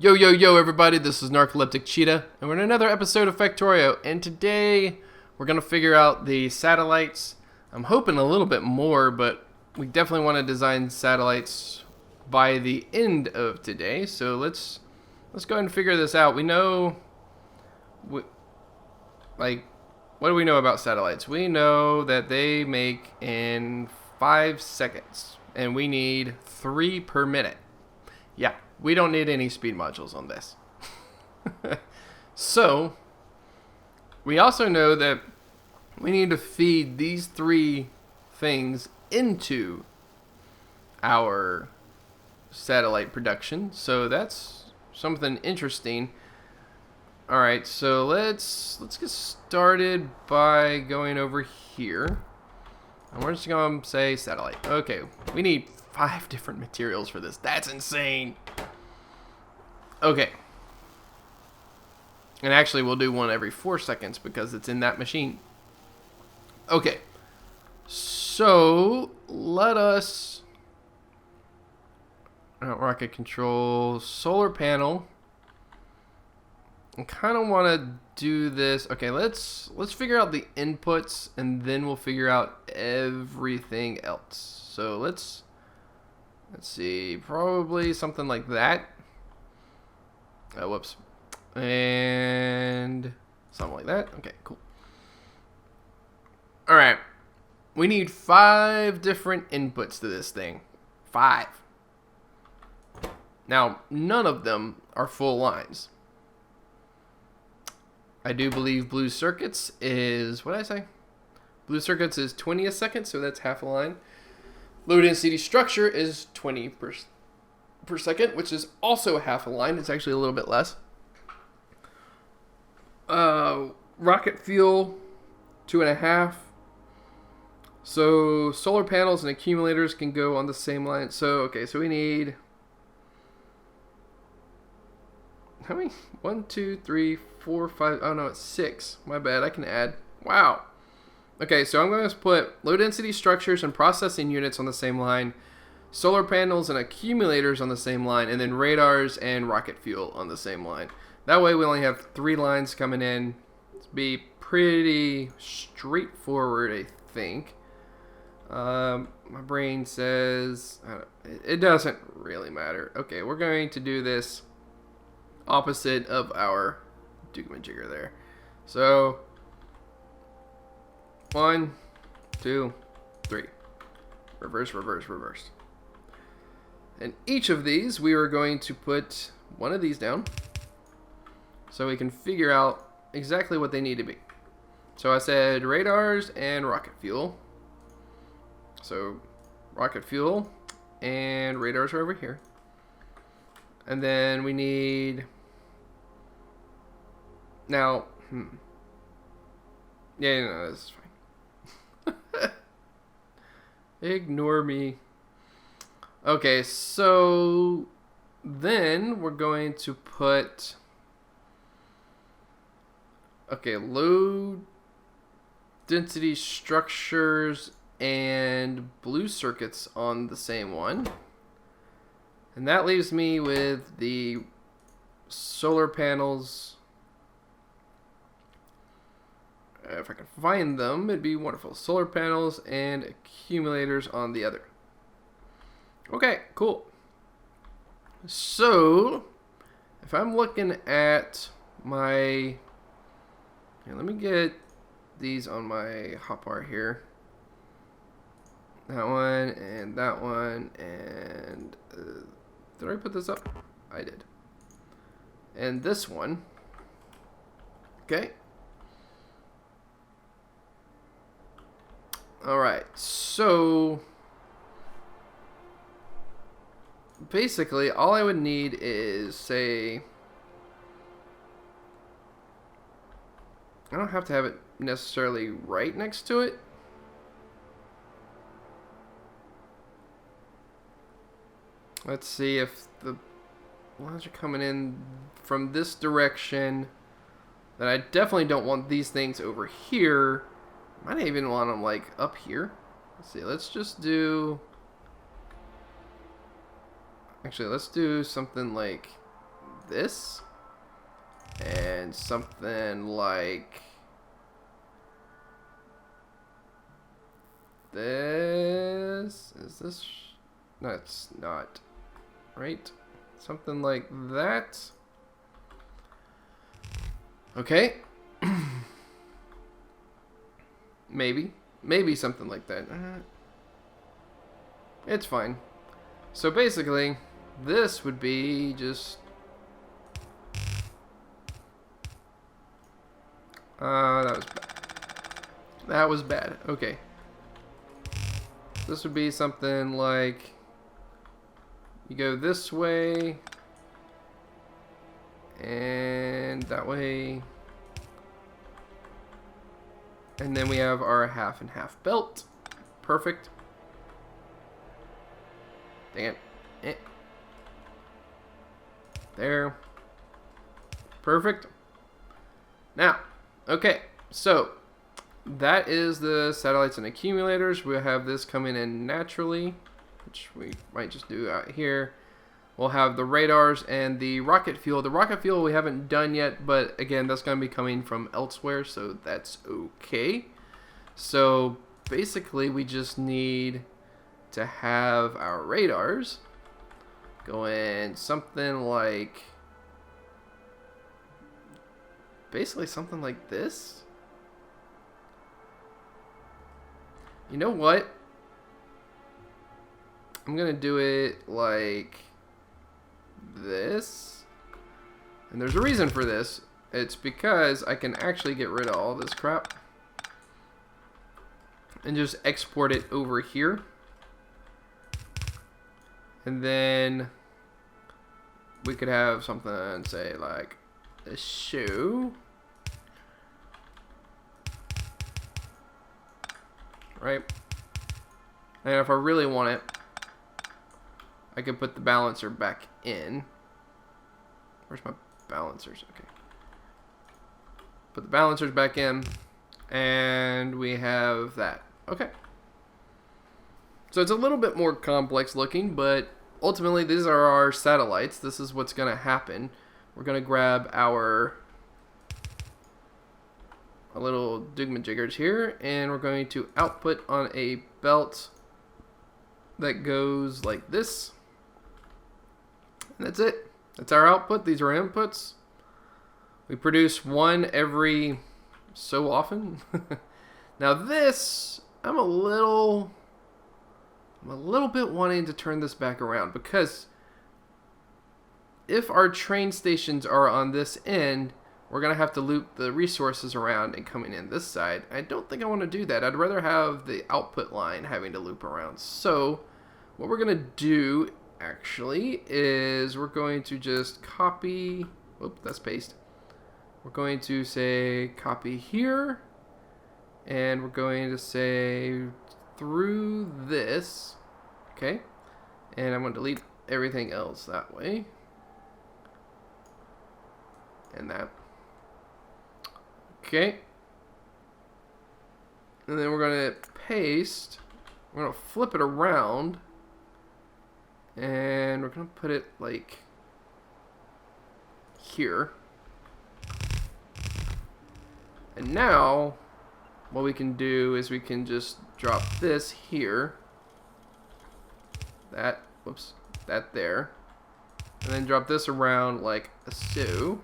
Yo, yo, yo, everybody, this is Narcoleptic Cheetah, and we're in another episode of Factorio, and today we're going to figure out the satellites. I'm hoping a little bit more, but we definitely want to design satellites by the end of today, so let's go ahead and figure this out. We know, what do we know about satellites? We know that they make in 5 seconds, and we need 3 per minute. Yeah, we don't need any speed modules on this. So, we also know that we need to feed these 3 things into our satellite production. So that's something interesting. Alright, so let's get started by going over here. And we're just going to say satellite. Okay, we need 5 different materials for this. That's insane. Okay. And actually, we'll do one every 4 seconds because it's in that machine. Okay. So, let us... rocket control, solar panel. I kind of want to do this. Okay, let's figure out the inputs, and then we'll figure out everything else. So, let's see, probably something like that. Oh, whoops. And something like that. Okay, cool. Alright. We need 5 different inputs to this thing. 5. Now, none of them are full lines. I do believe blue circuits is, what did I say? Blue circuits is 20 a second, so that's half a line. Low density structure is 20 per second, which is also half a line. It's actually a little bit less. Rocket fuel, 2.5. So solar panels and accumulators can go on the same line. So, okay, so we need... how many? 1, 2, 3, 4, 5. Oh, no, it's 6. My bad. I can add. Wow. Okay, so I'm going to put low density structures and processing units on the same line, solar panels and accumulators on the same line, and then radars and rocket fuel on the same line. That way we only have 3 lines coming in. It's be pretty straightforward, I think. My brain says... it doesn't really matter. Okay, we're going to do this opposite of our doogamajigger there. So... 1, 2, 3. Reverse, reverse, reverse. And each of these, we are going to put one of these down so we can figure out exactly what they need to be. So I said radars and rocket fuel. So rocket fuel and radars are over here. And then we need... now, yeah, no, this is fine. Ignore me. Okay, so then we're going to put... okay, low density structures and blue circuits on the same one. And that leaves me with the solar panels. If I can find them, it'd be wonderful. Solar panels and accumulators on the other. Okay, cool. So, if I'm looking at my... here, let me get these on my hotbar here. That one, and that one, and... did I put this up? I did. And this one. Okay. Alright, so... basically, all I would need is, say... I don't have to have it necessarily right next to it. Let's see if the lines are coming in from this direction. Then I definitely don't want these things over here. I might even want them like up here. Let's see, let's just do... actually, let's do something like this. And something like this. Is this? No, it's not. Right? Something like that. Okay. Maybe something like that. It's fine. So basically, this would be just... that was bad. That was bad. Okay. This would be something like... You go this way. And that way. And then we have our half and half belt. Perfect. Dang it. There. Perfect. Now, okay, so that is the satellites and accumulators. We'll have this coming in naturally, which we might just do out here. We'll have the radars and the rocket fuel. The rocket fuel we haven't done yet, but again, that's going to be coming from elsewhere, so that's okay. So basically, we just need to have our radars going something like... Basically something like this. You know what? I'm going to do it like... this. And there's a reason for this. It's because I can actually get rid of all this crap and just export it over here. And then we could have something, say, like a shoe. Right? And if I really want it, I could put the balancer back in. Where's my balancers? Okay. Put the balancers back in. And we have that. Okay. So it's a little bit more complex looking, but ultimately these are our satellites. This is what's going to happen. We're going to grab our little doogmajiggers here, and we're going to output on a belt that goes like this. And that's it. That's our output. These are inputs. We produce one every so often. Now this, I'm a little bit wanting to turn this back around, because if our train stations are on this end, we're going to have to loop the resources around and coming in this side. I don't think I want to do that. I'd rather have the output line having to loop around. So what we're going to do actually is we're going to just copy, whoop, that's paste. We're going to say copy here, and we're going to say through this, okay? And I'm going to delete everything else that way. And that. Okay. And then we're going to paste, we're going to flip it around, and we're going to put it like here. And now what we can do is we can just drop this here, that, whoops, that there, and then drop this around like so.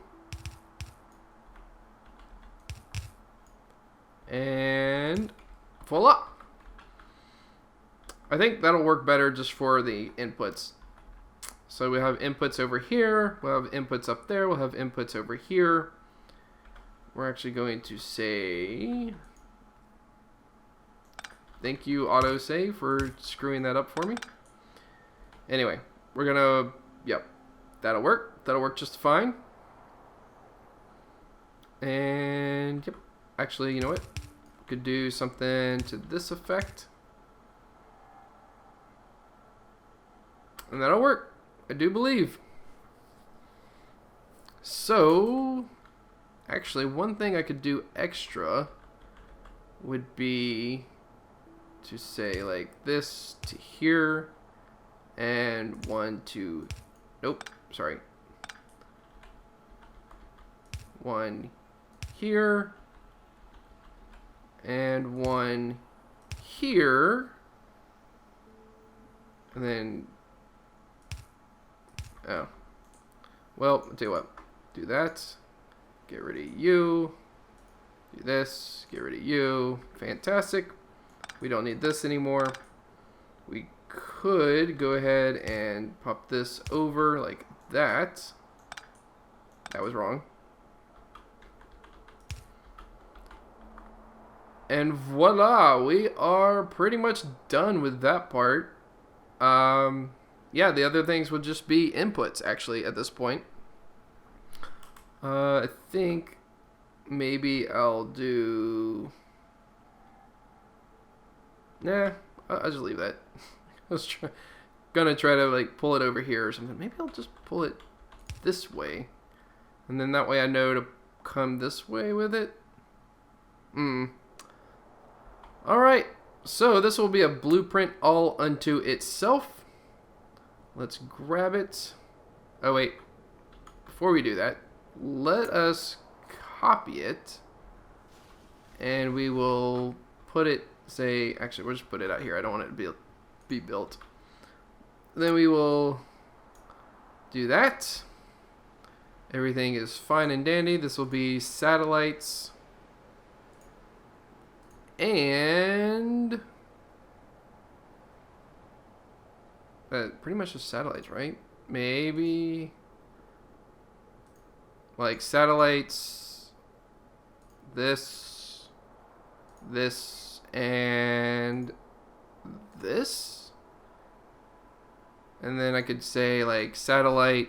And voila. I think that'll work better just for the inputs. So we have inputs over here, we'll have inputs up there, we'll have inputs over here. We're actually going to say thank you, autosave, for screwing that up for me. Anyway, we're gonna, yep, that'll work. That'll work just fine. And yep, actually, you know what? Could do something to this effect, and that'll work, I do believe. So actually, one thing I could do extra would be to say like this to here, and one to, nope, sorry, one here, and one here, and then, oh, well, I'll tell you what, do that, get rid of you, do this, get rid of you, fantastic. We don't need this anymore. We could go ahead and pop this over like that. That was wrong. And voila, we are pretty much done with that part. Yeah, the other things would just be inputs actually at this point. I think maybe I'll do... Nah, I'll just leave that. I was gonna try to like pull it over here or something. Maybe I'll just pull it this way. And then that way I know to come this way with it. Alright, so this will be a blueprint all unto itself. Let's grab it. Oh wait, before we do that, let us copy it. And we will put it, say, actually we'll just put it out here. I don't want it to be built. Then we will do that. Everything is fine and dandy. This will be satellites. And pretty much just satellites, right? Maybe like satellites, this, and this. And then I could say like satellite,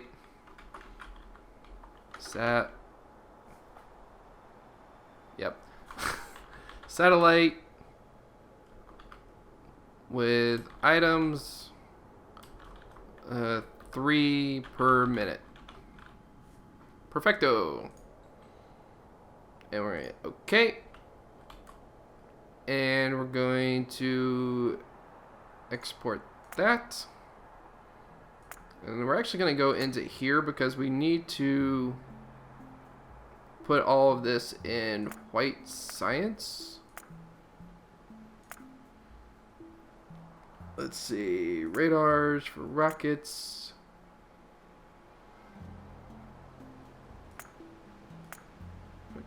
yep. Satellite with items 3 per minute. Perfecto. And we're at okay. And we're going to export that. And we're actually going to go into here because we need to put all of this in white science. Let's see, radars for rockets.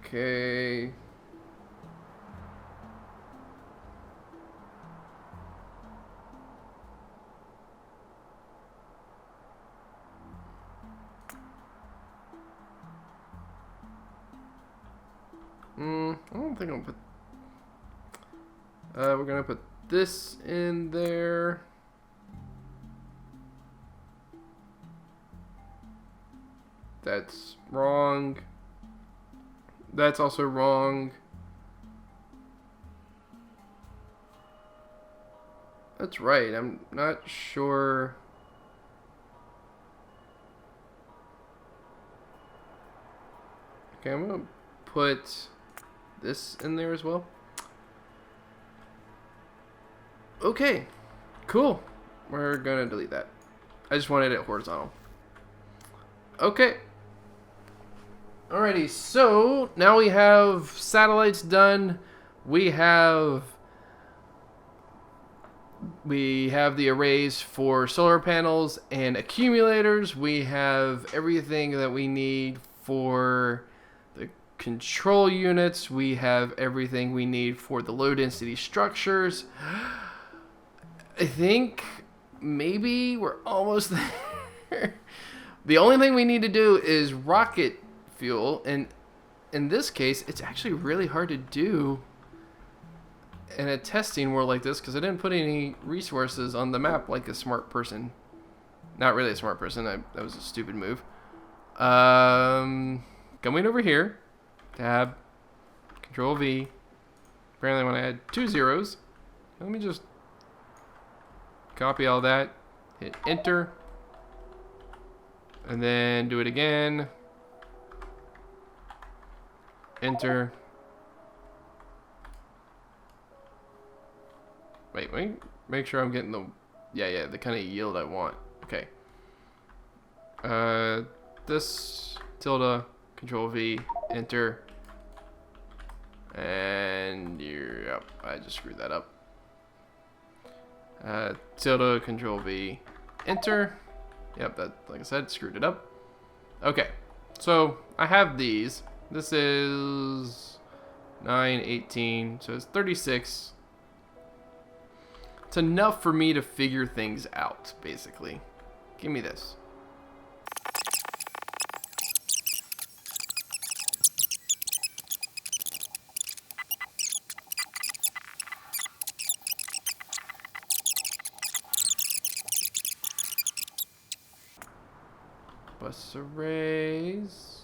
Okay. I don't think I'll put... we're gonna put this in there. That's wrong. That's also wrong. That's right. I'm not sure. Okay, I'm gonna put this in there as well. Okay, cool. We're gonna delete that. I just wanted it horizontal. Okay. Alrighty, so now we have satellites done. We have the arrays for solar panels and accumulators. We have everything that we need for the control units. We have everything we need for the low density structures. I think maybe we're almost there. The only thing we need to do is rocket fuel, and in this case it's actually really hard to do in a testing world like this because I didn't put any resources on the map like a smart person. Not really a smart person. That was a stupid move. Going over here, tab, Control V. Apparently when I had 2 zeros, let me just copy all that, hit enter, and then do it again, enter. Wait, make sure I'm getting the, yeah, the kind of yield I want. Okay. This tilde, Control V, enter. And yep, I just screwed that up. Tilde, control V, enter. Yep, that, like I said, screwed it up. Okay, so I have these. This is 9, 18, so it's 36. It's enough for me to figure things out, basically. Give me this. Bus arrays.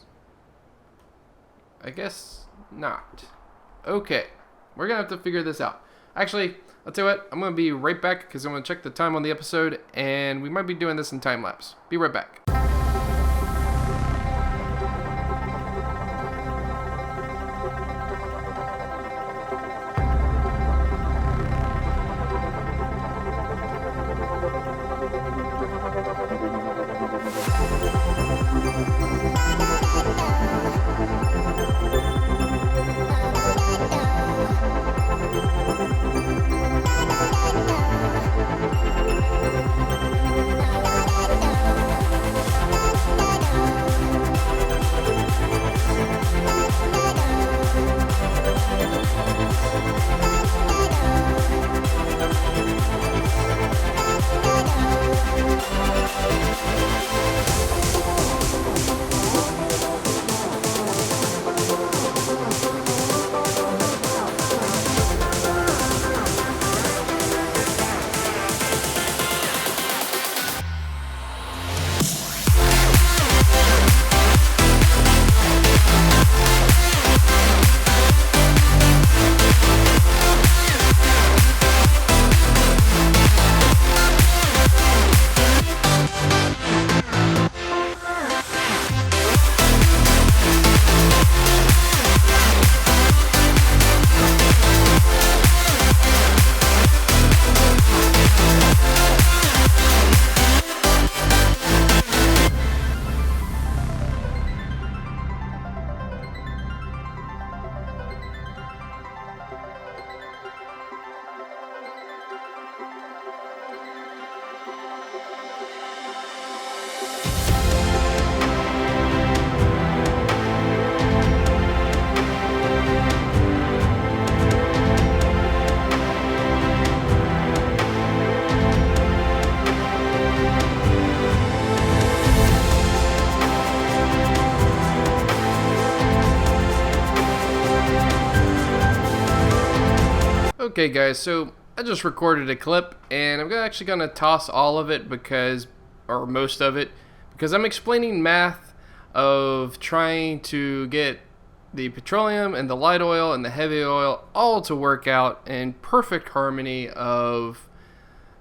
I guess not. Okay, we're gonna have to figure this out. Actually, I'll tell you what, I'm gonna be right back because I'm gonna check the time on the episode, and we might be doing this in time lapse. Be right back. Okay guys, so I just recorded a clip and I'm actually going to toss all of it because, or most of it, because I'm explaining math of trying to get the petroleum and the light oil and the heavy oil all to work out in perfect harmony of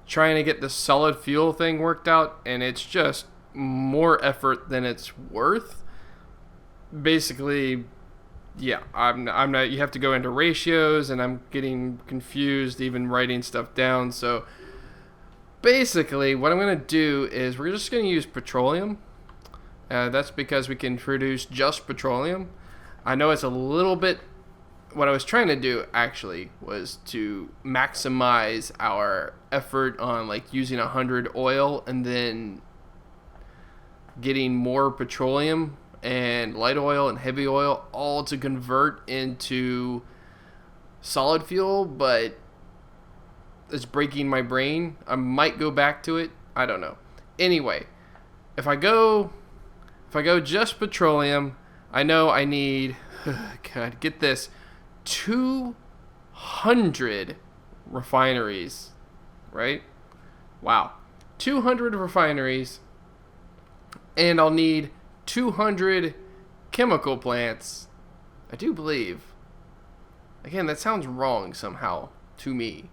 trying to get the solid fuel thing worked out, and it's just more effort than it's worth. Basically, yeah, I'm not, you have to go into ratios and I'm getting confused even writing stuff down. So basically what I'm going to do is we're just going to use petroleum. That's because we can produce just petroleum. I know it's a little bit, what I was trying to do actually was to maximize our effort on like using 100 oil and then getting more petroleum and light oil and heavy oil all to convert into solid fuel, but it's breaking my brain. I might go back to it. I don't know. Anyway, if I go just petroleum, I know I need, God, get this, 200 refineries, right? Wow. 200 refineries, and I'll need 200 chemical plants. I do believe. Again, that sounds wrong somehow to me.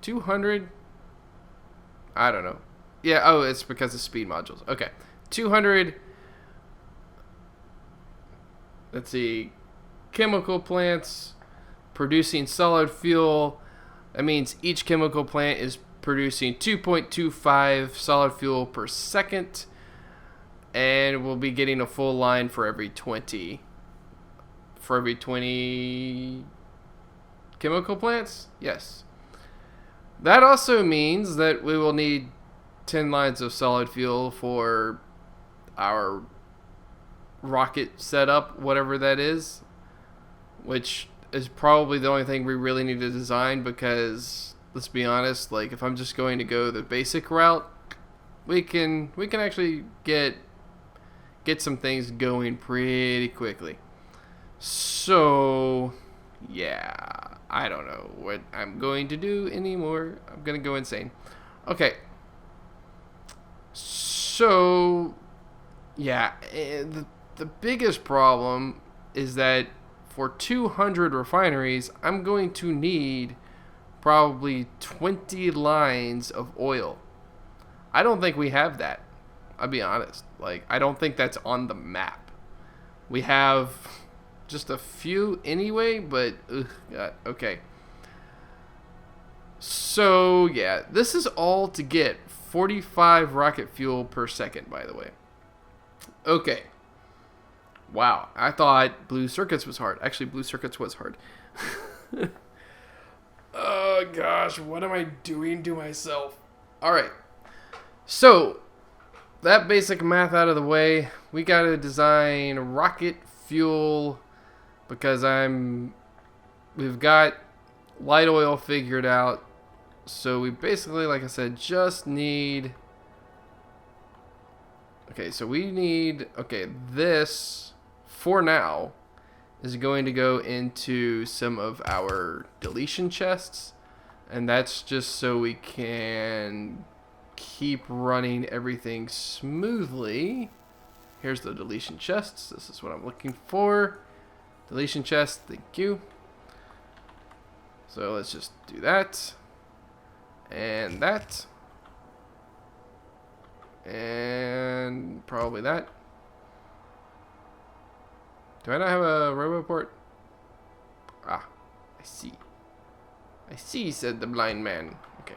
200? I don't know. Yeah, oh, it's because of speed modules. Okay. 200. Let's see. Chemical plants producing solid fuel. That means each chemical plant is producing 2.25 solid fuel per second. and we'll be getting a full line for every 20. For every 20 chemical plants? Yes. That also means that we will need 10 lines of solid fuel for our rocket setup, whatever that is, which is probably the only thing we really need to design, because let's be honest, like if I'm just going to go the basic route, we can actually get some things going pretty quickly. So yeah, I don't know what I'm going to do anymore. I'm gonna go insane. Okay, so yeah, the biggest problem is that for 200 refineries, I'm going to need probably 20 lines of oil. I don't think we have that. I'll be honest. Like, I don't think that's on the map. We have just a few anyway, but God, okay. So yeah, this is all to get 45 rocket fuel per second, by the way. Okay. Wow, I thought blue circuits was hard. Actually, blue circuits was hard. Oh gosh, what am I doing to myself? Alright, so that basic math out of the way, we gotta design rocket fuel, because we've got light oil figured out. So we basically, like I said, just need, okay, so we need, okay, this for now is going to go into some of our deletion chests, and that's just so we can keep running everything smoothly. Here's the deletion chests. This is what I'm looking for. Deletion chest, thank you. So let's just do that. And that. And probably that. Do I not have a roboport? Ah, I see. I see, said the blind man. Okay.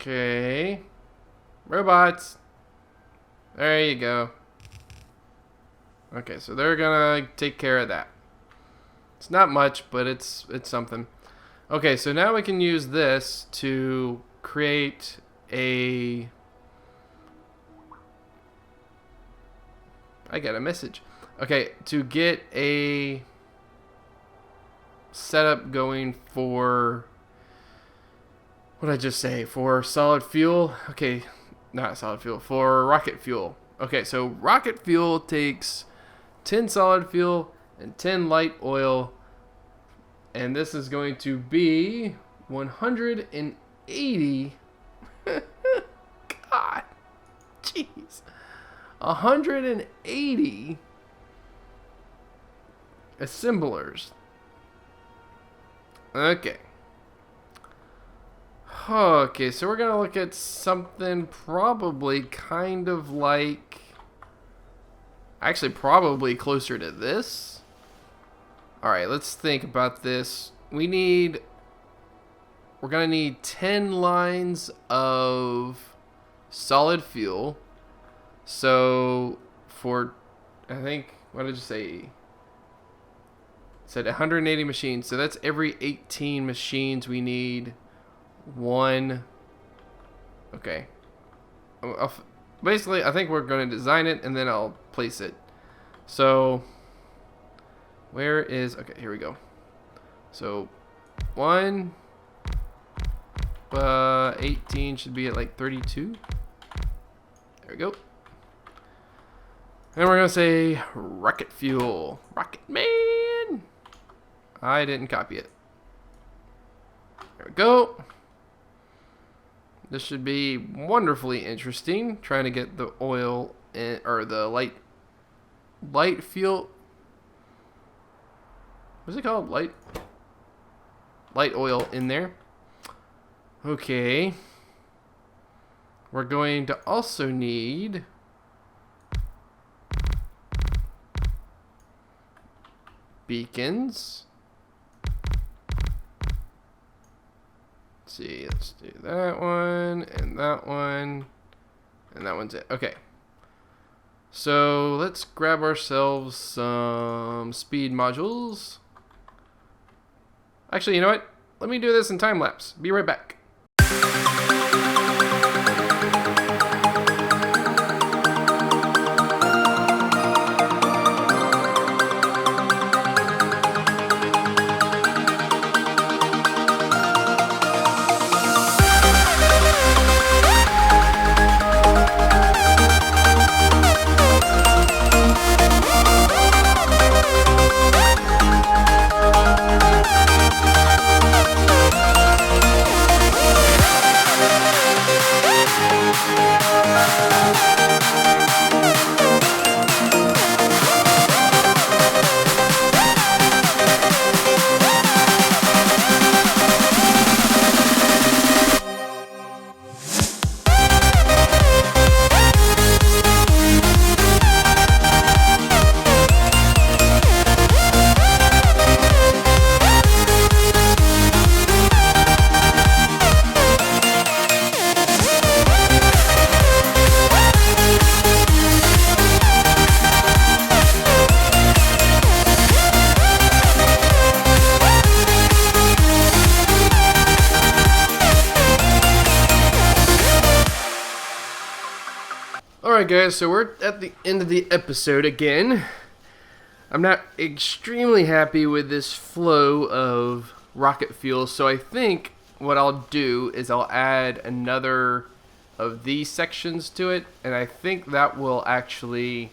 Okay. Robots. There you go. Okay, so they're gonna take care of that. It's not much, but it's something. Okay, so now we can use this to create a... I got a message. Okay, to get a setup going for... What did I just say? For solid fuel? Okay, not solid fuel. For rocket fuel. Okay, so rocket fuel takes 10 solid fuel and 10 light oil. And this is going to be 180. God. Jeez. 180 assemblers. Okay. Okay, so we're going to look at something probably kind of like... Actually, probably closer to this. Alright, let's think about this. We're going to need 10 lines of solid fuel. So, for, I think, what did you say? It said 180 machines. So that's every 18 machines we need one. Okay. Basically, I think we're going to design it and then I'll place it. So, where is, okay, here we go. So, 18 should be at like 32. There we go. And we're going to say rocket fuel. Rocket man. I didn't copy it. There we go. This should be wonderfully interesting. Trying to get the oil in, or the light fuel. What's it called? Light oil in there. Okay. We're going to also need beacons. see. Let's do that one, and that one, and that one's it. Okay. So let's grab ourselves some speed modules. Actually, you know what? Let me do this in time lapse. Be right back. Alright guys, so we're at the end of the episode again. I'm not extremely happy with this flow of rocket fuel, so I think what I'll do is I'll add another of these sections to it, and I think that will actually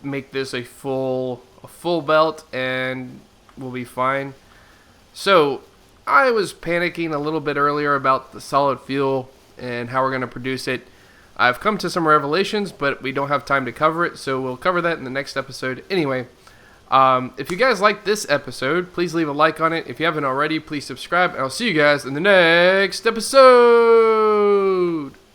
make this a full belt and we'll be fine. So I was panicking a little bit earlier about the solid fuel and how we're going to produce it. I've come to some revelations, but we don't have time to cover it, so we'll cover that in the next episode. Anyway, if you guys like this episode, please leave a like on it. If you haven't already, please subscribe, and I'll see you guys in the next episode.